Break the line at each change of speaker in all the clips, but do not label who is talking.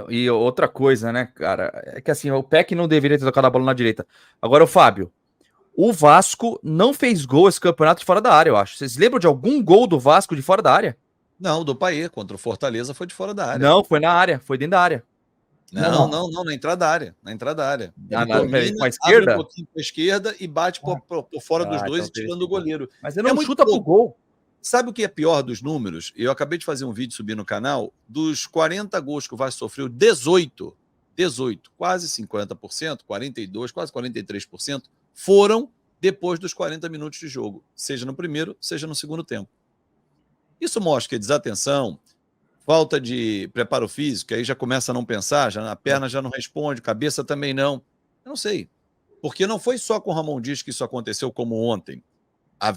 E outra coisa, né, cara? É que assim, o Peck não deveria ter tocado a bola na direita. Agora, o Fábio, o Vasco não fez gol esse campeonato de fora da área, eu acho. Vocês lembram de algum gol do Vasco de fora da área?
Não, do Payet contra o Fortaleza foi de fora da área.
Não, foi na área, foi dentro da área.
Não, na entrada da área. Na entrada da área. Ele domina,
com a
abre
esquerda?
um pouquinho para a esquerda e bate por fora dos dois,
então
tirando o goleiro.
Mas ele não chuta pro gol.
Sabe o que é pior dos números? Eu acabei de fazer um vídeo subir no canal. Dos 40 gols que o Vasco sofreu, 18, quase 50%, 42%, quase 43%, foram depois dos 40 minutos de jogo, seja no primeiro, seja no segundo tempo. Isso mostra que a desatenção, falta de preparo físico, aí já começa a não pensar, já a perna já não responde, cabeça também não. Eu não sei. Porque não foi só com o Ramon Dias que isso aconteceu como ontem.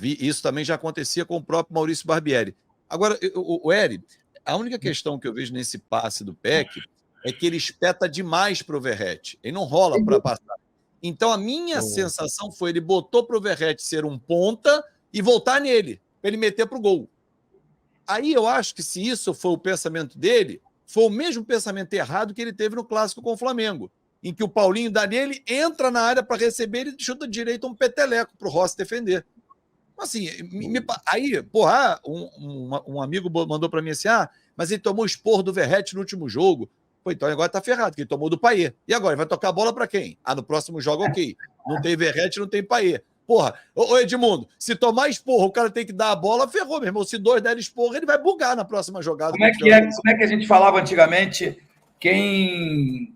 Isso também já acontecia com o próprio Maurício Barbieri. Agora, o Eri, a única questão que eu vejo nesse passe do Peck é que ele espeta demais para o Verratti. Ele não rola para passar. Então, a minha sensação foi ele botou para o Verratti ser um ponta e voltar nele, para ele meter para o gol. Aí eu acho que se isso foi o pensamento dele, foi o mesmo pensamento errado que ele teve no clássico com o Flamengo, em que o Paulinho dá nele, entra na área para receber e chuta direito um peteleco para o Rossi defender. Assim, aí, porra, um amigo mandou para mim assim, mas ele tomou esporro do Verratti no último jogo. Pô, então agora tá ferrado, porque ele tomou do Payet. E agora, vai tocar a bola para quem? No próximo jogo, ok. Não tem Verratti, não tem Payet. Porra, ô Edmundo, se tomar esporro, o cara tem que dar a bola, ferrou, meu irmão. Se dois derem esporro, ele vai bugar na próxima jogada.
Como é que a gente falava antigamente? Quem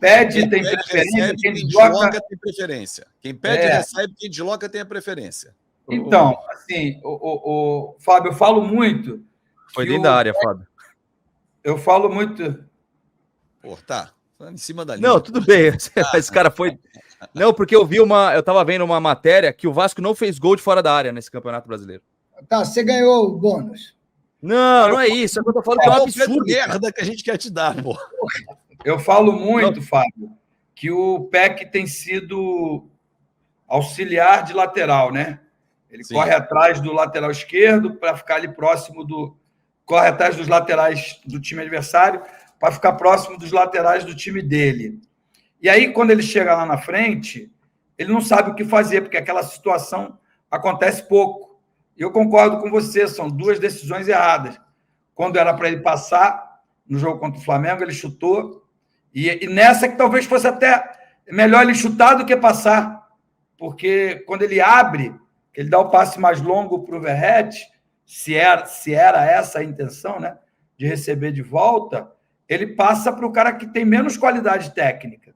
pede tem preferência, quem
desloca tem preferência. Quem pede recebe, quem desloca tem a preferência.
Então, assim, Fábio, eu falo muito...
Foi dentro da área, Fábio.
Eu falo muito...
Pô, tá em cima da linha.
Não, tudo bem. Esse cara foi... Não, porque eu tava vendo uma matéria que o Vasco não fez gol de fora da área nesse Campeonato Brasileiro.
Tá, você ganhou o bônus.
Não é isso. É que eu tô falando que é um absurdo.
Merda que a gente quer te dar, pô.
Eu falo muito, Fábio, que o Peck tem sido auxiliar de lateral, né? Ele corre atrás do lateral esquerdo para ficar ali próximo do... Corre atrás dos laterais do time adversário para ficar próximo dos laterais do time dele. E aí, quando ele chega lá na frente, ele não sabe o que fazer, porque aquela situação acontece pouco. E eu concordo com você, são duas decisões erradas. Quando era para ele passar, no jogo contra o Flamengo, ele chutou. E nessa que talvez fosse até melhor ele chutar do que passar. Porque quando ele abre, ele dá o passe mais longo para o Verratti, se era essa a intenção, né, de receber de volta, ele passa para o cara que tem menos qualidade técnica.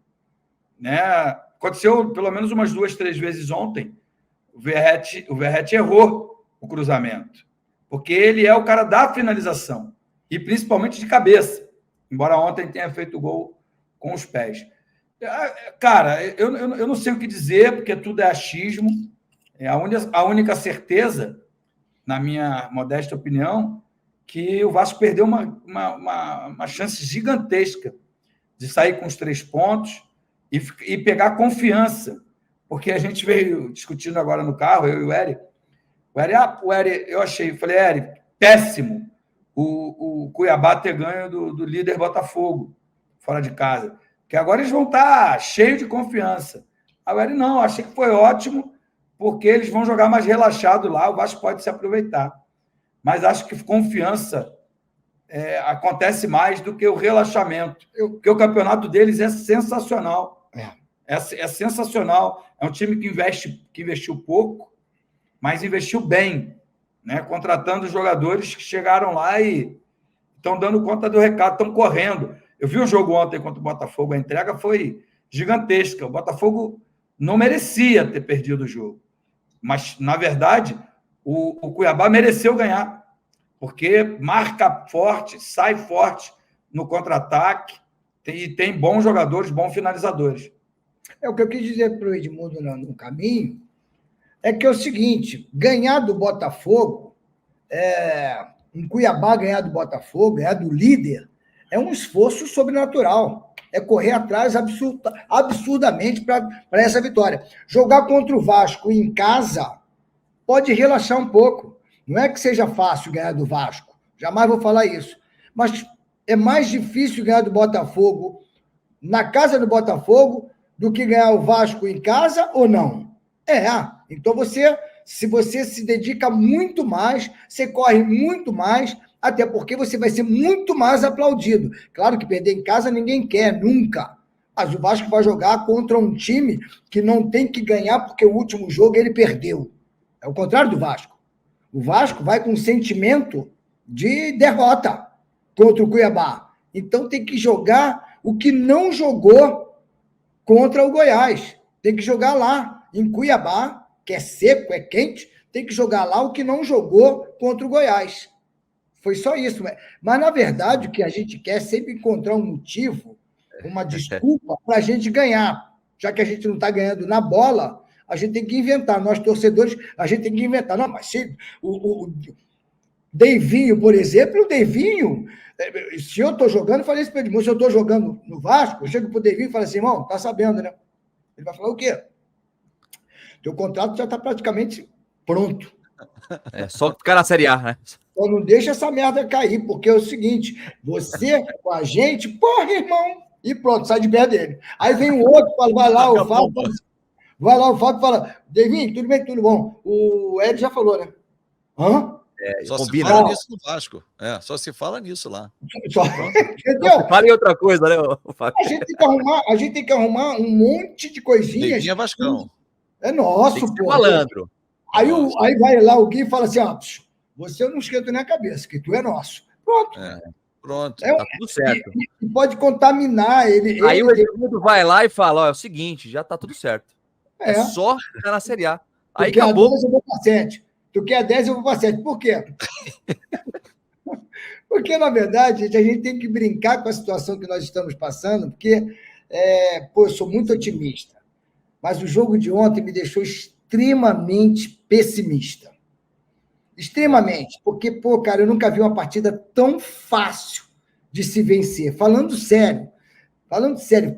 Né? Aconteceu pelo menos umas 2, 3 vezes ontem. O Verratti errou o cruzamento, porque ele é o cara da finalização, e principalmente de cabeça, embora ontem tenha feito o gol com os pés. Cara, eu não sei o que dizer, porque tudo é achismo. A única certeza, na minha modesta opinião, que o Vasco perdeu uma chance gigantesca de sair com os 3 pontos e pegar confiança, porque a gente veio discutindo agora no carro, eu e o Eri. Falei, Eri, péssimo o Cuiabá ter ganho do líder Botafogo, fora de casa, porque agora eles vão estar cheios de confiança. Agora, não, achei que foi ótimo, porque eles vão jogar mais relaxado lá, o Vasco pode se aproveitar. Mas acho que confiança acontece mais do que o relaxamento, porque o campeonato deles é sensacional. É sensacional. É um time que investiu pouco, mas investiu bem, né? Contratando jogadores que chegaram lá e estão dando conta do recado, estão correndo. Eu vi o jogo ontem contra o Botafogo, a entrega foi gigantesca. O Botafogo não merecia ter perdido o jogo. Mas, na verdade, o Cuiabá mereceu ganhar, porque marca forte, sai forte no contra-ataque e tem bons jogadores, bons finalizadores.
O que eu quis dizer para o Edmundo no caminho é que é o seguinte, ganhar do Botafogo, em Cuiabá ganhar do Botafogo, ganhar do líder, é um esforço sobrenatural. É correr atrás absurdamente para essa vitória. Jogar contra o Vasco em casa pode relaxar um pouco. Não é que seja fácil ganhar do Vasco. Jamais vou falar isso. Mas É mais difícil ganhar do Botafogo na casa do Botafogo do que ganhar o Vasco em casa ou não? Então se você se dedica muito mais, você corre muito mais, até porque você vai ser muito mais aplaudido. Claro que perder em casa ninguém quer, nunca. Mas o Vasco vai jogar contra um time que não tem que ganhar porque o último jogo ele perdeu. É o contrário do Vasco. O Vasco vai com um sentimento de derrota contra o Cuiabá. Então tem que jogar o que não jogou contra o Goiás. Tem que jogar lá, em Cuiabá, que é seco, é quente, tem que jogar lá o que não jogou contra o Goiás. Foi só isso. Mas, na verdade, o que a gente quer é sempre encontrar um motivo, uma desculpa para a gente ganhar. Já que a gente não está ganhando na bola, a gente tem que inventar. Nós, torcedores, a gente tem que inventar. Não, mas se o Deivinho, por exemplo, o Deivinho, se eu estou jogando, eu falei isso para ele, se eu estou jogando no Vasco, eu chego para o Deivinho e falo assim, irmão, tá sabendo, né? Ele vai falar o quê? Teu contrato já está praticamente pronto.
É só ficar na Série A, né?
Então não deixa essa merda cair, porque é o seguinte, você com a gente, porra, irmão, e pronto, sai de perto dele. Aí vem o outro, fala, vai lá, o Fábio fala, Deivinho, tudo bem, tudo bom. O Ed já falou, né? Hã?
Só
combina.
se fala nisso no Vasco. Só se fala nisso lá.
Entendeu?
Fala em outra coisa, né, Fábio?
A gente tem que arrumar um monte de coisinhas.
Deivinho é Vascão.
É nosso,
Tem que ser
pô.
malandro.
Aí vai lá o Gui e fala assim, você eu não esquento nem a cabeça, que tu é nosso. Pronto.
Pronto.
Tá tudo certo.
E pode contaminar ele.
Aí o Edmundo vai lá e fala, é o seguinte, já tá tudo certo. É só ficar na Série A. Aí
tu
acabou.
Quer 10, eu vou para 7. Tu quer 10, eu vou para 7. Por quê? Porque, na verdade, gente, a gente tem que brincar com a situação que nós estamos passando, porque, eu sou muito otimista. Mas o jogo de ontem me deixou extremamente pessimista. Extremamente. Porque, cara, eu nunca vi uma partida tão fácil de se vencer. Falando sério,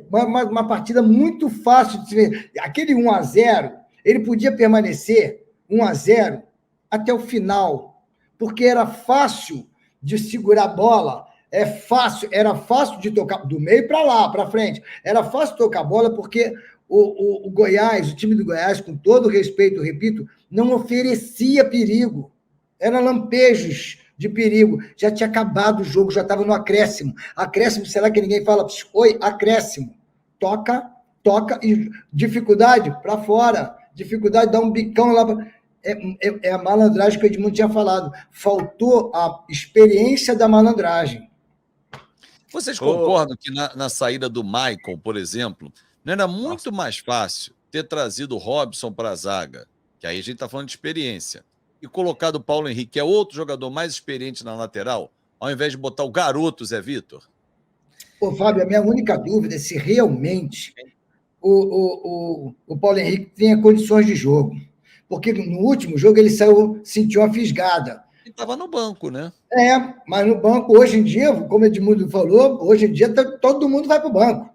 uma partida muito fácil de se vencer. Aquele 1-0, ele podia permanecer 1-0 até o final, porque era fácil de segurar a bola, era fácil de tocar do meio para lá, para frente. Era fácil tocar a bola porque o Goiás, o time do Goiás, com todo respeito, repito, não oferecia perigo. Eram lampejos de perigo. Já tinha acabado o jogo, já estava no acréscimo. Acréscimo, será que ninguém fala? Oi, acréscimo. Toca, e dificuldade para fora. Dificuldade, dá um bicão lá. É a malandragem que o Edmundo tinha falado. Faltou a experiência da malandragem.
Vocês concordam que na saída do Maicon, por exemplo, não era muito mais fácil ter trazido o Robson para a zaga, que aí a gente está falando de experiência, e colocado o Paulo Henrique, que é outro jogador mais experiente na lateral, ao invés de botar o garoto Zé Vitor?
Fábio, a minha única dúvida é se realmente o Paulo Henrique tenha condições de jogo. Porque no último jogo ele sentiu uma fisgada.
Ele estava no banco, né?
Mas no banco, hoje em dia, como o Edmundo falou, hoje em dia todo mundo vai para o banco.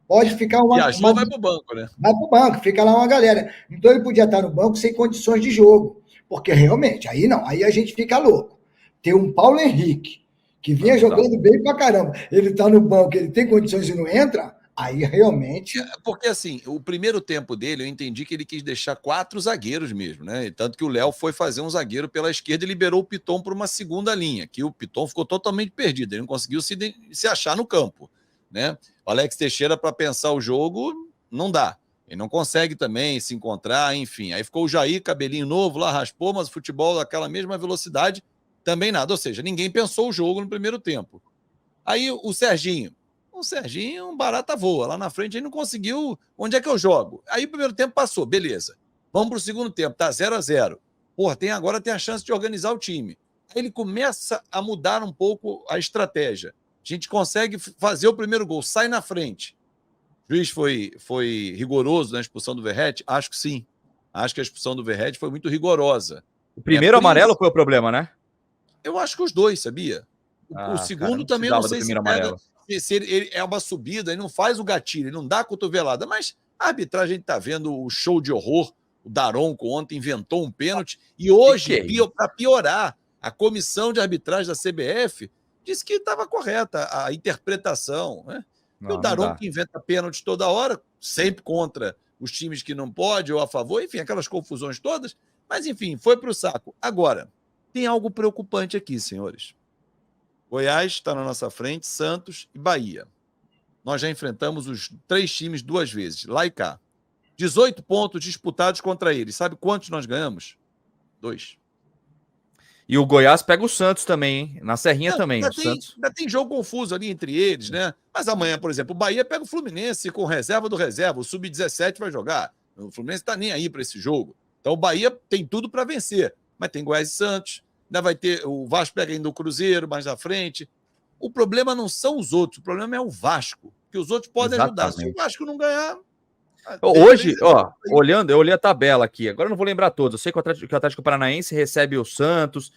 Pode ficar
vai para o banco, né?
Vai para o banco, fica lá uma galera. Então ele podia estar no banco sem condições de jogo. Porque realmente, aí não, aí a gente fica louco. Ter um Paulo Henrique, que vinha jogando bem pra caramba, ele está no banco, ele tem condições e não entra, aí realmente...
Porque assim, o primeiro tempo dele, eu entendi que ele quis deixar 4 zagueiros mesmo, né? Tanto que o Léo foi fazer um zagueiro pela esquerda e liberou o Piton para uma segunda linha, que o Piton ficou totalmente perdido, ele não conseguiu se achar no campo, né? O Alex Teixeira, para pensar o jogo, não dá. Ele não consegue também se encontrar, enfim. Aí ficou o Jair, cabelinho novo lá, raspou, mas o futebol daquela mesma velocidade, também nada. Ou seja, ninguém pensou o jogo no primeiro tempo. Aí o Serginho, barata voa. Lá na frente ele não conseguiu. Onde é que eu jogo? Aí o primeiro tempo passou, beleza. Vamos para o segundo tempo, tá 0-0. Porra, agora tem a chance de organizar o time. Aí ele começa a mudar um pouco a estratégia. A gente consegue fazer o primeiro gol, sai na frente. O juiz foi rigoroso na expulsão do Verratti? Acho que sim. Acho que a expulsão do Verratti foi muito rigorosa.
O primeiro amarelo foi o problema, né?
Eu acho que os dois, sabia? O segundo também não sei se ele é uma subida, ele não faz o gatilho, ele não dá a cotovelada, mas a arbitragem, a gente está vendo o show de horror. O Daronco ontem inventou um pênalti e hoje, para piorar, a comissão de arbitragem da CBF disse que estava correta a interpretação, né? E o
Não
Daronco
dá.
que inventa pênalti toda hora, sempre contra os times que não pode ou a favor, enfim, aquelas confusões todas. Mas, enfim, foi para o saco. Agora, tem algo preocupante aqui, senhores. Goiás está na nossa frente, Santos e Bahia. Nós já enfrentamos os 3 times 2 vezes, lá e cá. 18 pontos disputados contra eles. Sabe quantos nós ganhamos? 2.
E o Goiás pega o Santos também, hein? Na Serrinha também, o Santos.
Ainda tem jogo confuso ali entre eles, né? Mas amanhã, por exemplo, o Bahia pega o Fluminense com reserva do reserva. O Sub-17 vai jogar. O Fluminense está nem aí para esse jogo. Então o Bahia tem tudo para vencer. Mas tem Goiás e Santos. Ainda vai ter. O Vasco pega ainda o Cruzeiro mais na frente. O problema não são os outros, o problema é o Vasco. Que os outros podem ajudar. Se o Vasco não ganhar.
Hoje, ó, olhando, eu olhei a tabela aqui. Agora eu não vou lembrar todos. Eu sei que o Atlético Paranaense recebe o Santos.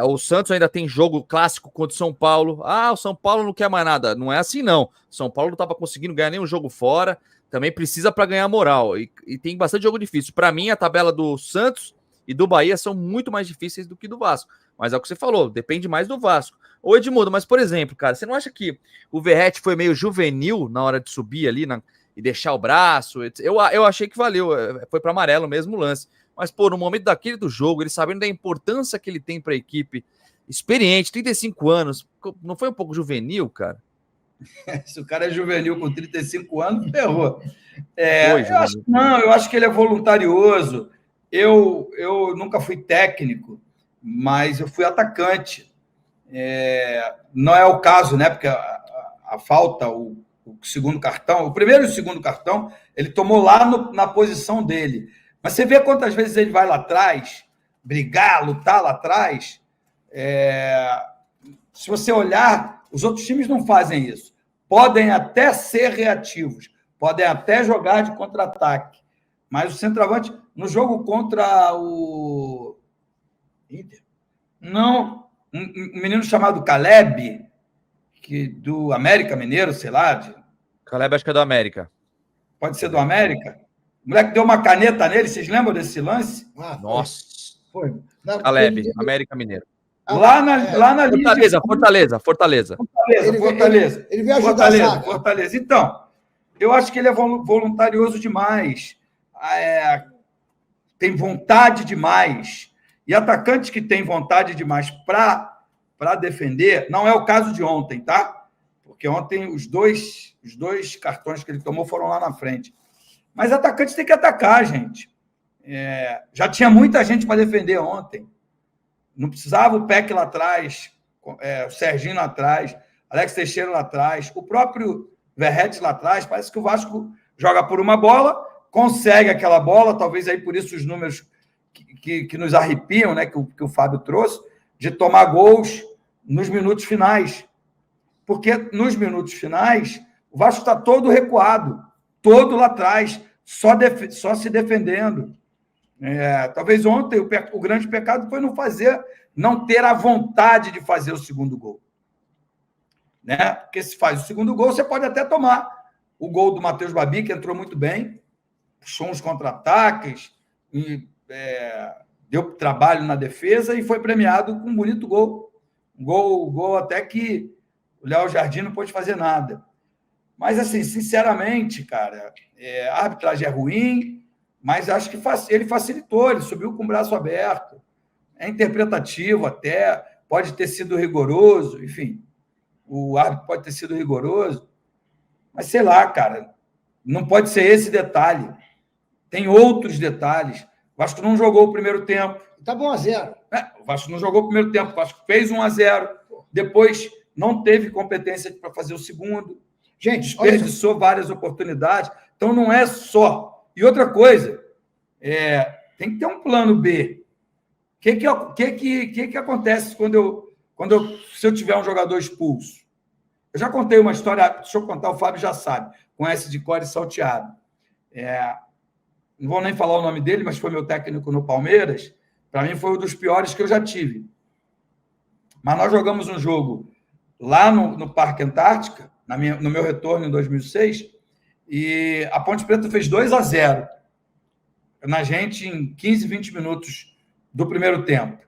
O Santos ainda tem jogo clássico contra o São Paulo. Ah, o São Paulo não quer mais nada. Não é assim, não. São Paulo não estava conseguindo ganhar nenhum jogo fora. Também precisa para ganhar moral. E tem bastante jogo difícil. Para mim, a tabela do Santos e do Bahia são muito mais difíceis do que do Vasco. Mas é o que você falou, depende mais do Vasco. Ô, Edmundo, mas por exemplo, cara, você não acha que o Verratti foi meio juvenil na hora de subir ali e deixar o braço? Eu achei que valeu, foi para amarelo mesmo o lance. Mas, pô, no momento daquele do jogo, ele sabendo da importância que ele tem para a equipe, experiente, 35 anos, não foi um pouco juvenil, cara?
Se o cara é juvenil com 35 anos, ferrou. Eu acho que ele é voluntarioso. Eu nunca fui técnico, mas eu fui atacante. Não é o caso, né? Porque a falta, o segundo cartão, o primeiro e o segundo cartão, ele tomou lá na posição dele. Mas você vê quantas vezes ele vai lá atrás, brigar, lutar lá atrás. Se você olhar, os outros times não fazem isso. Podem até ser reativos, podem até jogar de contra-ataque. Mas o centroavante, no jogo contra o Inter, não, um menino chamado Caleb, do América Mineiro, sei lá.
Caleb acho que é do América.
Pode ser do América? O moleque deu uma caneta nele, vocês lembram desse lance?
Nossa.
Foi.
Caleb, América Mineiro.
Lá na
Fortaleza.
Ele veio ajudar Fortaleza. Então, eu acho que ele é voluntarioso demais. Tem vontade demais. E atacantes que têm vontade demais para defender, não é o caso de ontem, tá? Porque ontem os dois cartões que ele tomou foram lá na frente. Mas atacantes tem que atacar, gente. Já tinha muita gente para defender ontem. Não precisava o Peck lá atrás, o Serginho lá atrás, Alex Teixeira lá atrás, o próprio Verratti lá atrás. Parece que o Vasco joga por uma bola, consegue aquela bola, talvez aí por isso os números que nos arrepiam, né, que o Fábio trouxe, de tomar gols nos minutos finais. Porque nos minutos finais, o Vasco está todo recuado, todo lá atrás, só se defendendo. Talvez ontem o grande pecado foi não ter a vontade de fazer o segundo gol. Né? Porque se faz o segundo gol, você pode até tomar o gol do Matheus Babi, que entrou muito bem, puxou uns contra-ataques, deu trabalho na defesa e foi premiado com um bonito gol. Um gol até que o Léo Jardim não pôde fazer nada. Mas, assim, sinceramente, cara, a arbitragem é ruim, mas acho que ele facilitou, ele subiu com o braço aberto. É interpretativo até, pode ter sido rigoroso, enfim, o árbitro pode ter sido rigoroso, mas sei lá, cara, não pode ser esse detalhe. Tem outros detalhes. O Vasco não jogou o primeiro tempo.
Tá bom a 0.
O Vasco não jogou o primeiro tempo, o Vasco fez 1-0, depois não teve competência para fazer o segundo.
Gente,
desperdiçou várias oportunidades. Então, não é só. E outra coisa, tem que ter um plano B. O que acontece se eu tiver um jogador expulso? Eu já contei uma história, deixa eu contar, o Fábio já sabe, conhece de cor e salteado. Não vou nem falar o nome dele, mas foi meu técnico no Palmeiras. Para mim, foi um dos piores que eu já tive. Mas nós jogamos um jogo lá no Parque Antártica, no meu retorno em 2006, e a Ponte Preta fez 2-0 na gente em 15, 20 minutos do primeiro tempo.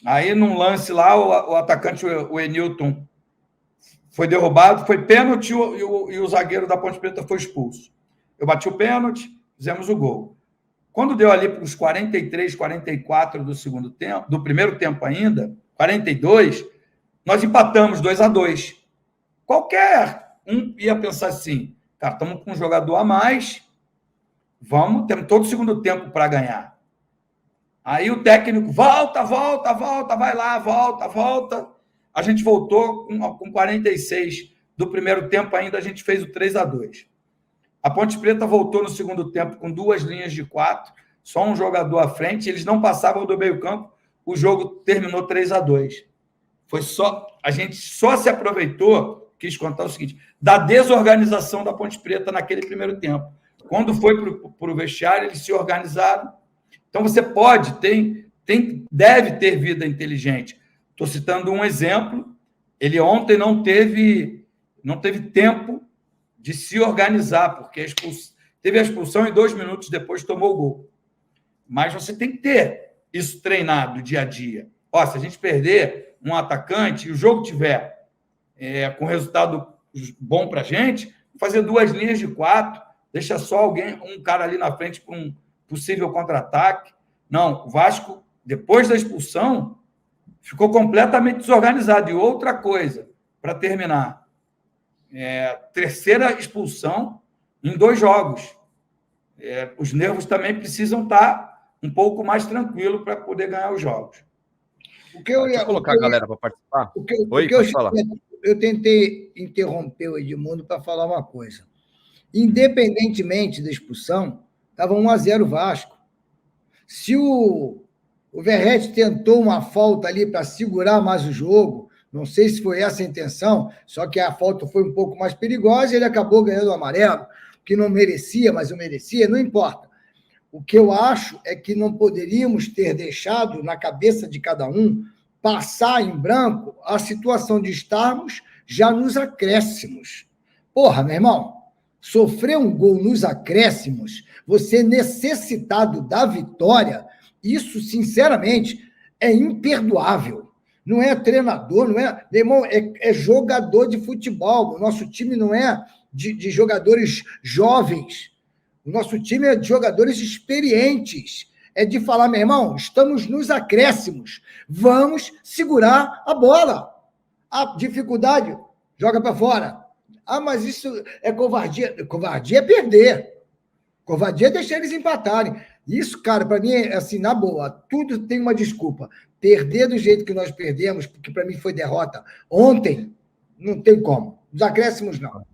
Aí, num lance lá, o atacante, o Enilton, foi derrubado, foi pênalti e o zagueiro da Ponte Preta foi expulso. Eu bati o pênalti, fizemos o gol. Quando deu ali para os 43, 44 do segundo tempo, do primeiro tempo ainda, 42, nós empatamos 2-2. Qualquer um ia pensar assim, cara, estamos com um jogador a mais, temos todo o segundo tempo para ganhar. Aí o técnico, volta, vai lá, volta. A gente voltou com 46 do primeiro tempo ainda, a gente fez o 3-2. A Ponte Preta voltou no segundo tempo com 2 linhas de 4, só um jogador à frente, eles não passavam do meio-campo, o jogo terminou 3-2. A gente só se aproveitou, quis contar o seguinte, da desorganização da Ponte Preta naquele primeiro tempo. Quando foi para o vestiário, eles se organizaram. Então, você deve ter vida inteligente. Estou citando um exemplo. Ele ontem não teve tempo de se organizar, porque teve a expulsão e 2 minutos depois tomou o gol. Mas você tem que ter isso treinado dia a dia. Se a gente perder um atacante e o jogo tiver com resultado bom para a gente, fazer 2 linhas de 4, deixa só um cara ali na frente para um possível contra-ataque. Não, o Vasco, depois da expulsão, ficou completamente desorganizado. E outra coisa, para terminar, terceira expulsão em 2 jogos. Os nervos também precisam estar um pouco mais tranquilos para poder ganhar os jogos.
Deixa eu colocar a galera para participar. Pode falar.
Eu tentei interromper o Edmundo para falar uma coisa. Independentemente da expulsão, estava 1-0 Vasco. Se o Verratti tentou uma falta ali para segurar mais o jogo, não sei se foi essa a intenção, só que a falta foi um pouco mais perigosa e ele acabou ganhando o amarelo, que não merecia, mas eu merecia, não importa. O que eu acho é que não poderíamos ter deixado na cabeça de cada um passar em branco a situação de estarmos já nos acréscimos. Porra, meu irmão, sofrer um gol nos acréscimos, você necessitado da vitória, isso, sinceramente, é imperdoável. Não é treinador, não é... Meu irmão, é jogador de futebol. O nosso time não é de jogadores jovens. O nosso time é de jogadores experientes. É de falar, meu irmão, estamos nos acréscimos. Vamos segurar a bola. A dificuldade, joga para fora. Mas isso é covardia. Covardia é perder. Covardia é deixar eles empatarem. Isso, cara, para mim é assim, na boa. Tudo tem uma desculpa. Perder do jeito que nós perdemos, porque para mim foi derrota ontem, não tem como. Os acréscimos, não.